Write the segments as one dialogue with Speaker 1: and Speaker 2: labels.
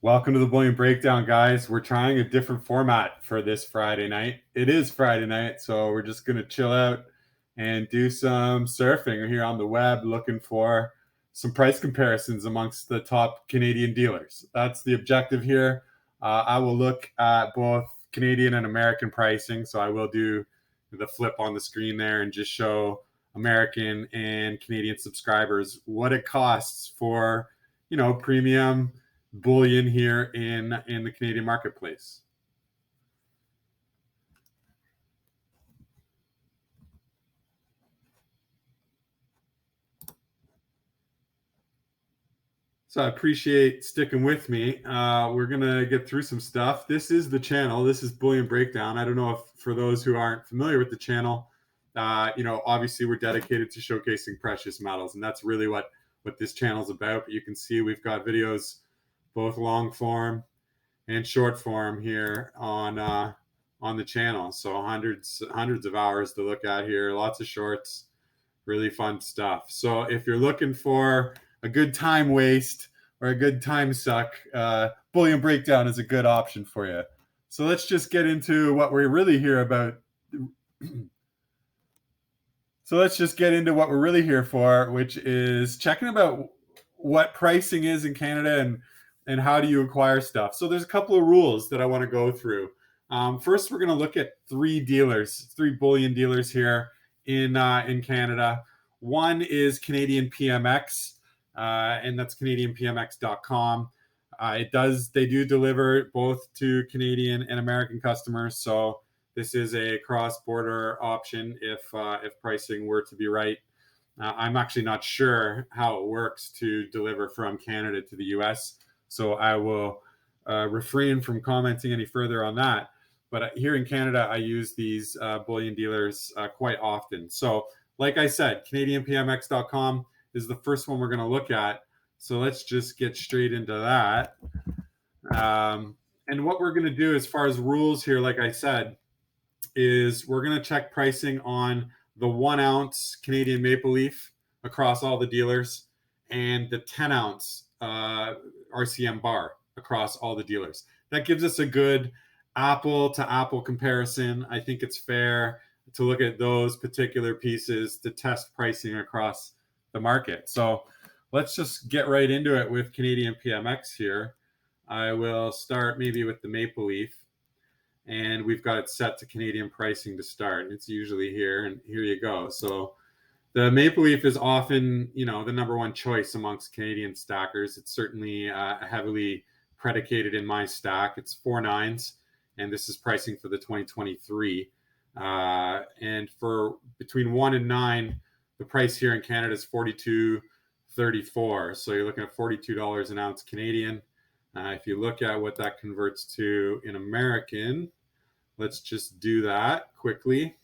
Speaker 1: Welcome to the Bullion Breakdown, guys. We're trying a different format for this Friday night. It is Friday night, so we're just going to chill out and do some surfing here on the web, looking for some price comparisons amongst the top Canadian dealers. That's the objective here. I will look at both Canadian and American pricing, so I will do the flip on the screen there and just show American and Canadian subscribers what it costs for, premium bullion here in the Canadian marketplace. So I appreciate sticking with me. We're gonna get through some stuff. This is the channel. This is Bullion Breakdown. I don't know if for those who aren't familiar with the channel, obviously we're dedicated to showcasing precious metals, and that's really what this channel is about. But you can see we've got videos, both long form and short form here on the channel. So hundreds of hours to look at here. Lots of shorts, really fun stuff. So if you're looking for a good time waste or a good time suck, Bullion Breakdown is a good option for you. So let's just get into what we're really here about. So let's just get into what we're really here for, which is checking about what pricing is in Canada and how do you acquire stuff. So there's a couple of rules that I want to go through. First, we're going to look at three bullion dealers here in Canada. One is Canadian PMX, and that's CanadianPMX.com. They do deliver both to Canadian and American customers. So this is a cross-border option if pricing were to be right. I'm actually not sure how it works to deliver from Canada to the US, so I will refrain from commenting any further on that. But here in Canada, I use these bullion dealers quite often. So like I said, CanadianPMX.com is the first one we're going to look at. So let's just get straight into that. And what we're going to do as far as rules here, like I said, is we're going to check pricing on the 1 ounce Canadian maple leaf across all the dealers and the 10 ounce RCM bar across all the dealers. That gives us a good apple to apple comparison. I think it's fair to look at those particular pieces to test pricing across the market. So let's just get right into it with Canadian PMX here. I will start maybe with the maple leaf. And we've got it set to Canadian pricing to start. It's usually here, and here you go. So the maple leaf is often, the number one choice amongst Canadian stackers. It's certainly heavily predicated in my stack. It's 4 9s, and this is pricing for the 2023. And for between 1 and 9, the price here in Canada is $42.34. So you're looking at $42 an ounce Canadian. If you look at what that converts to in American, let's just do that quickly.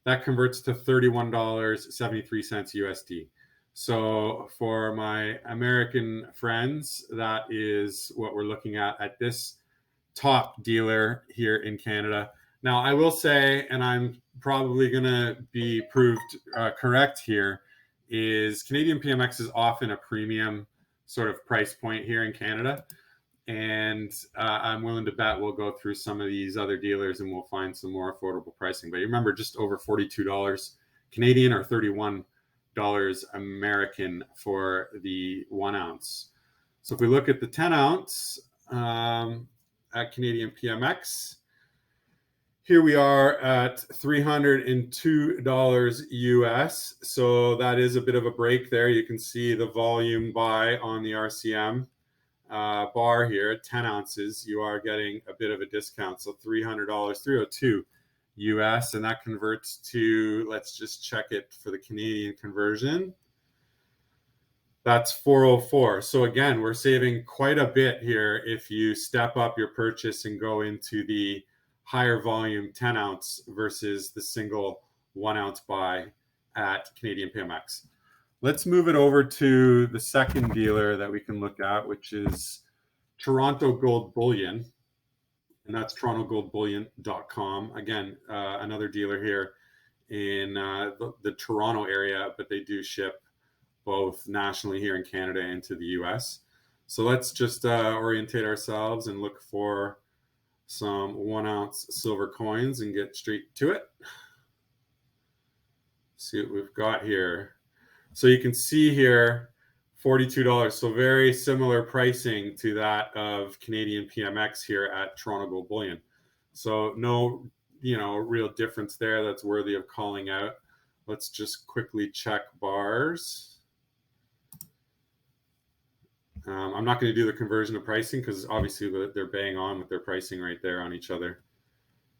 Speaker 1: That converts to $31.73 USD. So for my American friends, that is what we're looking at this top dealer here in Canada. Now, I will say, and I'm probably going to be proved correct here, is Canadian PMX is often a premium sort of price point here in Canada. And I'm willing to bet we'll go through some of these other dealers and we'll find some more affordable pricing. But remember, just over $42 Canadian or $31 American for the 1 ounce. So if we look at the 10 ounce at Canadian PMX, here we are at $302 US. So that is a bit of a break there. You can see the volume buy on the RCM bar here at 10 ounces. You are getting a bit of a discount. So $300, $302 US. And that converts to, let's just check it for the Canadian conversion. That's 404. So again, we're saving quite a bit here if you step up your purchase and go into the higher volume 10 ounce versus the single 1 ounce buy at Canadian PMX. Let's move it over to the second dealer that we can look at, which is Toronto Gold Bullion. And that's TorontoGoldBullion.com. Again, another dealer here in the Toronto area, but they do ship both nationally here in Canada and to the US. So let's just orientate ourselves and look for some 1 ounce silver coins and get straight to it. See what we've got here. So you can see here, $42. So very similar pricing to that of Canadian PMX here at Toronto Gold Bullion. So no, real difference there that's worthy of calling out. Let's just quickly check bars. I'm not going to do the conversion of pricing because obviously they're bang on with their pricing right there on each other.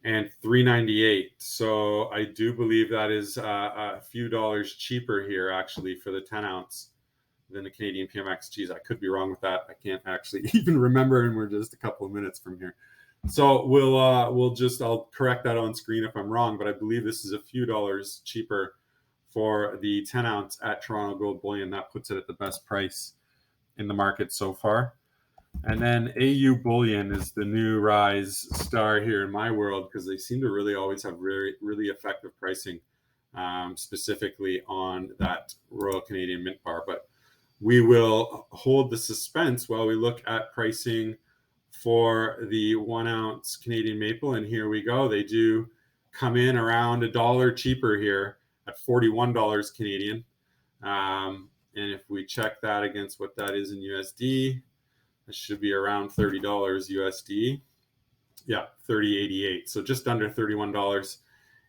Speaker 1: And $3.98. So I do believe that is a few dollars cheaper here actually for the 10 ounce than the Canadian PMX. Geez, I could be wrong with that. I can't actually even remember, and we're just a couple of minutes from here. So I'll correct that on screen if I'm wrong, but I believe this is a few dollars cheaper for the 10 ounce at Toronto Gold Bullion. That puts it at the best price in the market so far. And then AU Bullion is the new rise star here in my world because they seem to really always have really effective pricing, specifically on that Royal Canadian Mint bar. But we will hold the suspense while we look at pricing for the 1 ounce Canadian maple. And here we go. They do come in around $1 cheaper here at $41 Canadian. And if we check that against what that is in USD, it should be around $30 USD. Yeah, $30.88. So just under $31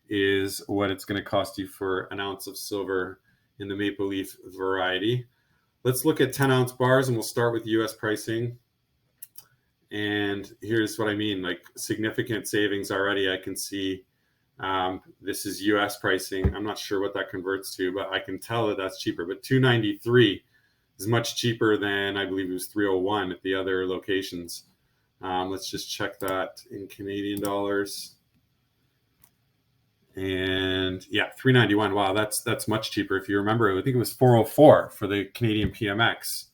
Speaker 1: is what it's going to cost you for an ounce of silver in the maple leaf variety. Let's look at 10 ounce bars, and we'll start with US pricing. And here's what I mean, like significant savings already. I can see this is US pricing. I'm not sure what that converts to, but I can tell that that's cheaper. But $2.93 is much cheaper than I believe it was $3.01 at the other locations. Let's just check that in Canadian dollars. And yeah, $3.91. Wow, that's much cheaper. If you remember, I think it was $4.04 for the Canadian PMX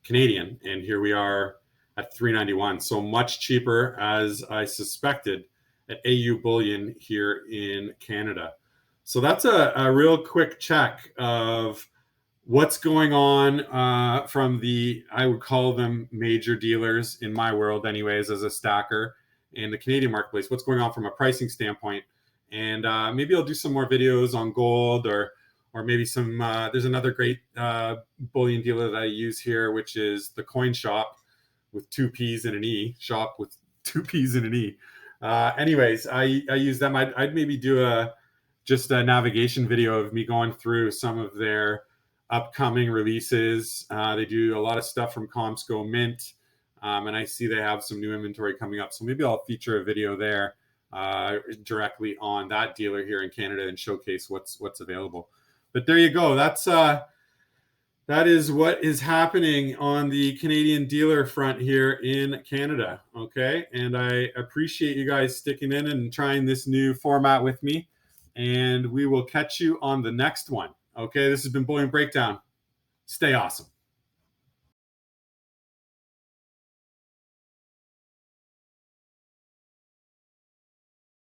Speaker 1: Canadian, and here we are at $3.91. So much cheaper, as I suspected, at AU Bullion here in Canada. So that's a real quick check of what's going on from the, I would call them major dealers in my world anyways, as a stacker in the Canadian marketplace, what's going on from a pricing standpoint. And maybe I'll do some more videos on gold or maybe some, there's another great bullion dealer that I use here, which is the Coin Shop with 2 P's and an E, shop with 2 P's and an E. Anyways, I use them. I'd maybe do just a navigation video of me going through some of their upcoming releases. They do a lot of stuff from Comsco Mint, and I see they have some new inventory coming up. So maybe I'll feature a video there directly on that dealer here in Canada and showcase what's available. But there you go. That is what is happening on the Canadian dealer front here in Canada. Okay. And I appreciate you guys sticking in and trying this new format with me. And we will catch you on the next one. Okay. This has been Bullion Breakdown. Stay awesome.